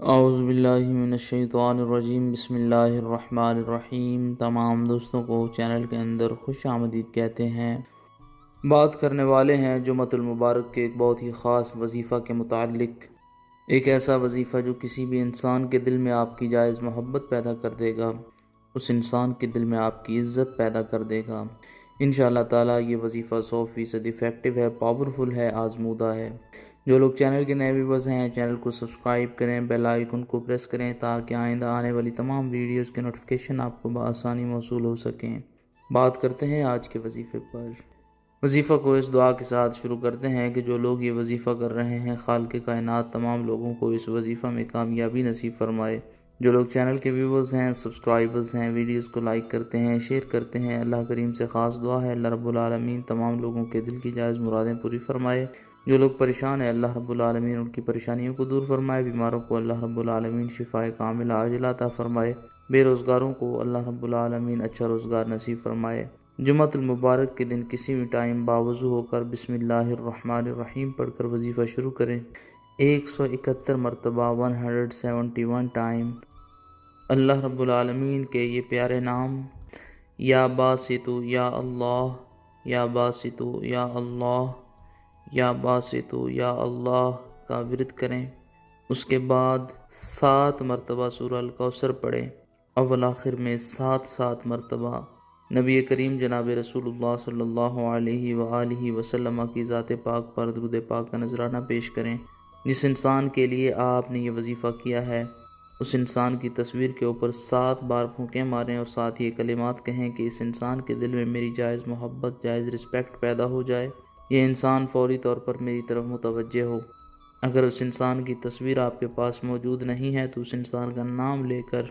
اعوذ باللہ من الشیطان الرجیم، بسم اللہ الرحمن الرحیم۔ تمام دوستوں کو چینل کے اندر خوش آمدید کہتے ہیں۔ بات کرنے والے ہیں جمعۃ المبارک کے ایک بہت ہی خاص وظیفہ کے متعلق۔ ایک ایسا وظیفہ جو کسی بھی انسان کے دل میں آپ کی جائز محبت پیدا کر دے گا، اس انسان کے دل میں آپ کی عزت پیدا کر دے گا۔ انشاءاللہ تعالیٰ یہ وظیفہ 100% افیکٹو ہے، پاورفل ہے، آزمودہ ہے۔ جو لوگ چینل کے نئے ویورز ہیں، چینل کو سبسکرائب کریں، بیل آئیکن کو پریس کریں تاکہ آئندہ آنے والی تمام ویڈیوز کے نوٹیفیکیشن آپ کو بآسانی موصول ہو سکیں۔ بات کرتے ہیں آج کے وظیفے پر۔ وظیفہ کو اس دعا کے ساتھ شروع کرتے ہیں کہ جو لوگ یہ وظیفہ کر رہے ہیں، خالق کائنات تمام لوگوں کو اس وظیفہ میں کامیابی نصیب فرمائے۔ جو لوگ چینل کے ویورز ہیں، سبسکرائبرز ہیں، ویڈیوز کو لائک کرتے ہیں، شیئر کرتے ہیں، اللہ کریم سے خاص دعا ہے اللہ رب العالمین تمام لوگوں کے دل کی جائز مرادیں پوری فرمائے۔ جو لوگ پریشان ہیں، اللہ رب العالمین ان کی پریشانیوں کو دور فرمائے۔ بیماروں کو اللہ رب العالمین شفائے کاملہ عاجلہ عطا فرمائے۔ بے روزگاروں کو اللہ رب العالمین اچھا روزگار نصیب فرمائے۔ جمعۃ المبارک کے دن کسی بھی ٹائم باوضو ہو کر بسم اللہ الرحمن الرحیم پڑھ کر وظیفہ شروع کریں۔ 171 مرتبہ 171 ٹائم اللہ رب العالمین کے یہ پیارے نام یا باسطو یا اللہ، یا باسطو یا اللہ، یا باسطو یا اللہ کا ورد کریں۔ اس کے بعد 7 مرتبہ سورہ الکوثر پڑھیں۔ اول آخر میں 7 مرتبہ نبی کریم جناب رسول اللہ صلی اللہ علیہ وآلہ وسلم کی ذات پاک پر درود پاک کا نذرانہ پیش کریں۔ جس انسان کے لیے آپ نے یہ وظیفہ کیا ہے، اس انسان کی تصویر کے اوپر 7 بار پھونکیں ماریں اور ساتھ یہ کلمات کہیں کہ اس انسان کے دل میں میری جائز محبت، جائز رسپیکٹ پیدا ہو جائے، یہ انسان فوری طور پر میری طرف متوجہ ہو۔ اگر اس انسان کی تصویر آپ کے پاس موجود نہیں ہے تو اس انسان کا نام لے کر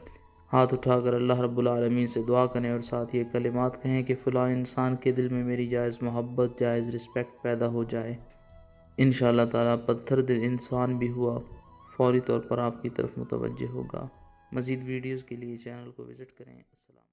ہاتھ اٹھا کر اللہ رب العالمین سے دعا کریں اور ساتھ یہ کلمات کہیں کہ فلاں انسان کے دل میں میری جائز محبت، جائز رسپیکٹ پیدا ہو جائے۔ انشاءاللہ تعالیٰ پتھر دل انسان بھی ہوا فوری طور پر آپ کی طرف متوجہ ہوگا۔ مزید ویڈیوز کے لیے چینل کو وزٹ کریں۔ السلام۔